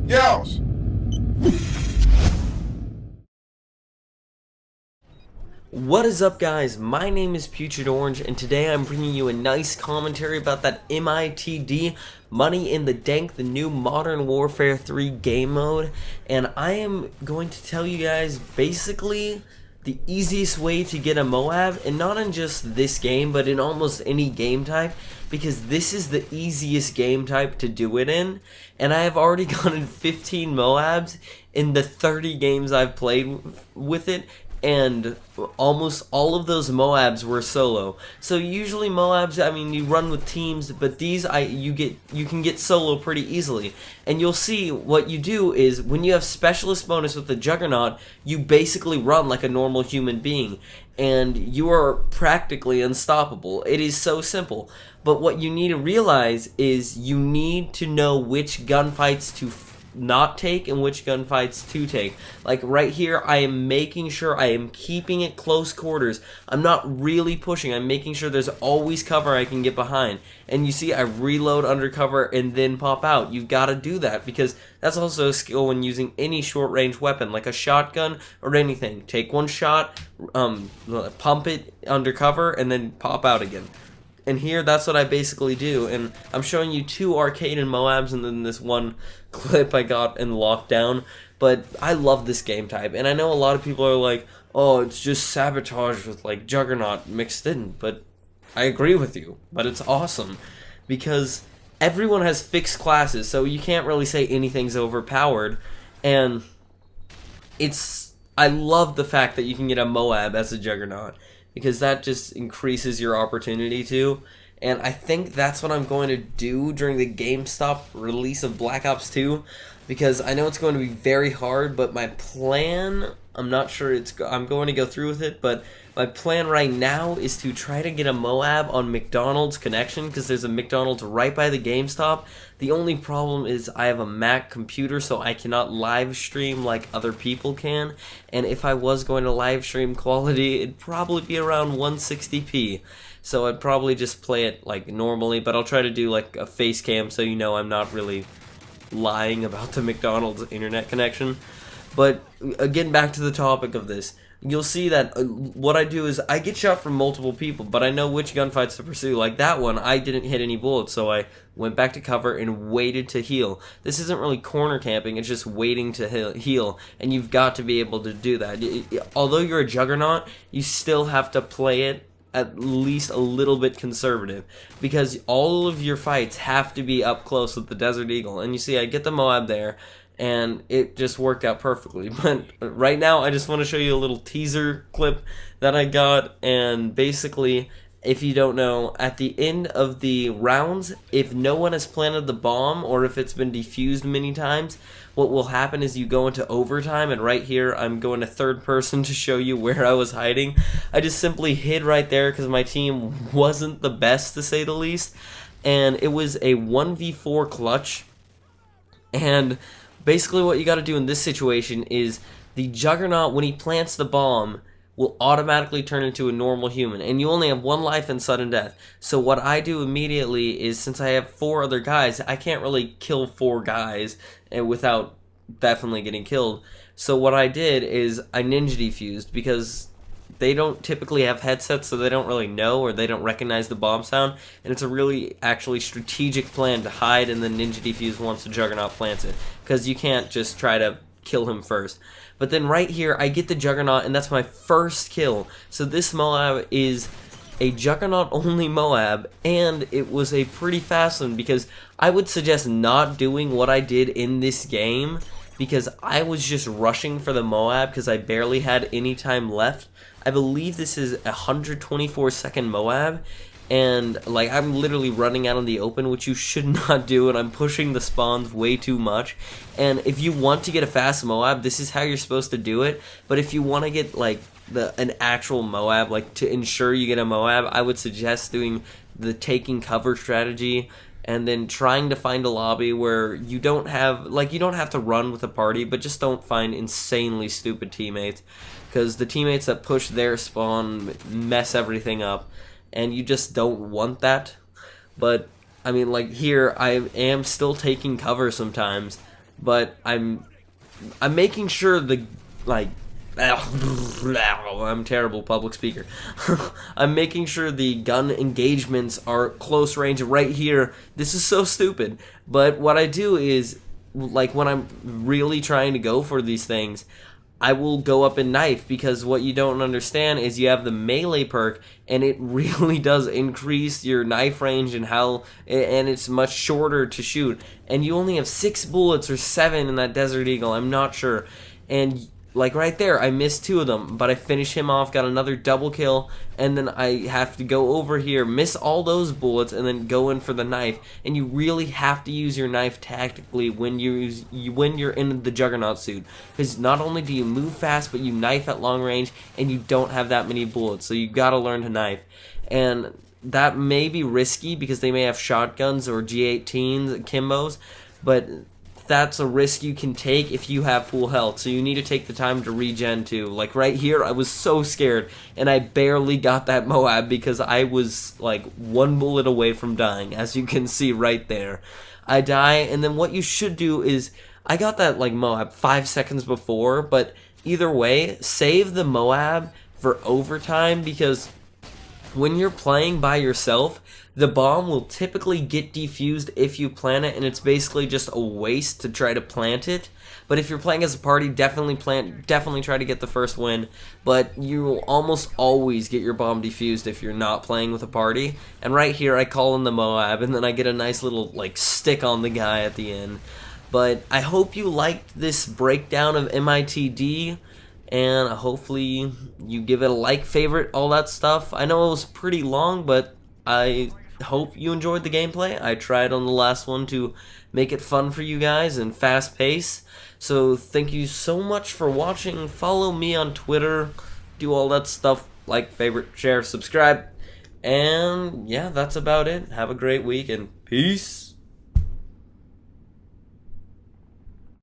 Yells. What is up, guys? My name is Putrid Orange, and today I'm bringing you a nice commentary about that MITD, Money in the Dank, the new Modern Warfare 3 game mode. And I am going to tell you guys basically the easiest way to get a MOAB, and not in just this game, but in almost any game type, because this is the easiest game type to do it in. And I have already gotten 15 MOABs in the 30 games I've played with it, and almost all of those MOABs were solo. So usually MOABs, I mean, you run with teams, but these you can get solo pretty easily. And you'll see what you do is when you have specialist bonus with the Juggernaut, you basically run like a normal human being, and you are practically unstoppable. It is so simple. But what you need to realize is you need to know which gunfights to not take and which gunfights to take. Like right here, I am making sure I am keeping it close quarters. I'm not really pushing. I'm making sure there's always cover I can get behind. And you see, I reload under cover and then pop out. You've got to do that because that's also a skill when using any short-range weapon, like a shotgun or anything. Take one shot, pump it under cover, and then pop out again. And here, that's what I basically do, and I'm showing you 2 arcade and MOABs and then this one clip I got in lockdown, but I love this game type, and I know a lot of people are like, oh, it's just sabotage with like Juggernaut mixed in, but I agree with you, but it's awesome, because everyone has fixed classes, so you can't really say anything's overpowered, and I love the fact that you can get a MOAB as a Juggernaut, because that just increases your opportunity to. And I think that's what I'm going to do during the GameStop release of Black Ops 2, because I know it's going to be very hard, but my plan, I'm not sure I'm going to go through with it, but my plan right now is to try to get a MOAB on McDonald's connection, because there's a McDonald's right by the GameStop. The only problem is I have a Mac computer, so I cannot live stream like other people can, and if I was going to live stream quality, it'd probably be around 160p. So I'd probably just play it like normally, but I'll try to do like a face cam so you know I'm not really lying about the McDonald's internet connection. But again, back to the topic of this, you'll see that what I do is I get shot from multiple people, but I know which gunfights to pursue. Like that one, I didn't hit any bullets, so I went back to cover and waited to heal. This isn't really corner camping, it's just waiting to heal, and you've got to be able to do that. Although you're a Juggernaut, you still have to play it at least a little bit conservative, because all of your fights have to be up close with the Desert Eagle. And you see, I get the MOAB there, and it just worked out perfectly. But right now, I just want to show you a little teaser clip that I got, and basically, if you don't know, at the end of the rounds, if no one has planted the bomb, or if it's been defused many times, what will happen is you go into overtime, and right here, I'm going to third person to show you where I was hiding. I just simply hid right there because my team wasn't the best, to say the least, and it was a 1v4 clutch, and basically what you got to do in this situation is the Juggernaut, when he plants the bomb, will automatically turn into a normal human, and you only have 1 life and sudden death. So what I do immediately is, since I have 4 other guys, I can't really kill 4 guys without definitely getting killed. So what I did is I ninja defused, because they don't typically have headsets, so they don't really know, or they don't recognize the bomb sound, and it's a really actually strategic plan to hide and then ninja defuse once the Juggernaut plants it, because you can't just try to kill him first. But then right here, I get the Juggernaut, and that's my first kill. So this MOAB is a Juggernaut-only MOAB, and it was a pretty fast one, because I would suggest not doing what I did in this game, because I was just rushing for the MOAB because I barely had any time left. I believe this is a 124-second MOAB, and like I'm literally running out in the open, which you should not do, and I'm pushing the spawns way too much. And if you want to get a fast MOAB, this is how you're supposed to do it. But if you want to get like an actual MOAB, like to ensure you get a MOAB, I would suggest doing the taking cover strategy, and then trying to find a lobby where you don't have, like, you don't have to run with a party, but just don't find insanely stupid teammates, because the teammates that push their spawn mess everything up, and you just don't want that. But I mean, like here, I am still taking cover sometimes, but I'm making sure the, like, I'm a terrible public speaker. I'm making sure the gun engagements are close range right here. This is so stupid. But what I do is, like, when I'm really trying to go for these things, I will go up and knife, because what you don't understand is you have the melee perk, and it really does increase your knife range and it's much shorter to shoot. And you only have 6 bullets or 7 in that Desert Eagle, I'm not sure. And like right there, I missed 2 of them, but I finish him off, got another double kill, and then I have to go over here, miss all those bullets, and then go in for the knife. And you really have to use your knife tactically when you're in the Juggernaut suit, because not only do you move fast, but you knife at long range, and you don't have that many bullets, so you gotta learn to knife. And that may be risky because they may have shotguns or G18s, Kimbos, but that's a risk you can take if you have full health, so you need to take the time to regen too. Like right here, I was so scared, and I barely got that MOAB because I was like 1 bullet away from dying, as you can see right there. I die, and then what you should do is, I got that like MOAB 5 seconds before, but either way, save the MOAB for overtime, because when you're playing by yourself, the bomb will typically get defused if you plant it, and it's basically just a waste to try to plant it. But if you're playing as a party, definitely try to get the first win. But you will almost always get your bomb defused if you're not playing with a party. And right here, I call in the MOAB, and then I get a nice little like stick on the guy at the end. But I hope you liked this breakdown of MITD. And hopefully you give it a like, favorite, all that stuff. I know it was pretty long, but I hope you enjoyed the gameplay. I tried on the last one to make it fun for you guys and fast pace. So thank you so much for watching. Follow me on Twitter. Do all that stuff. Like, favorite, share, subscribe. And yeah, that's about it. Have a great week and peace.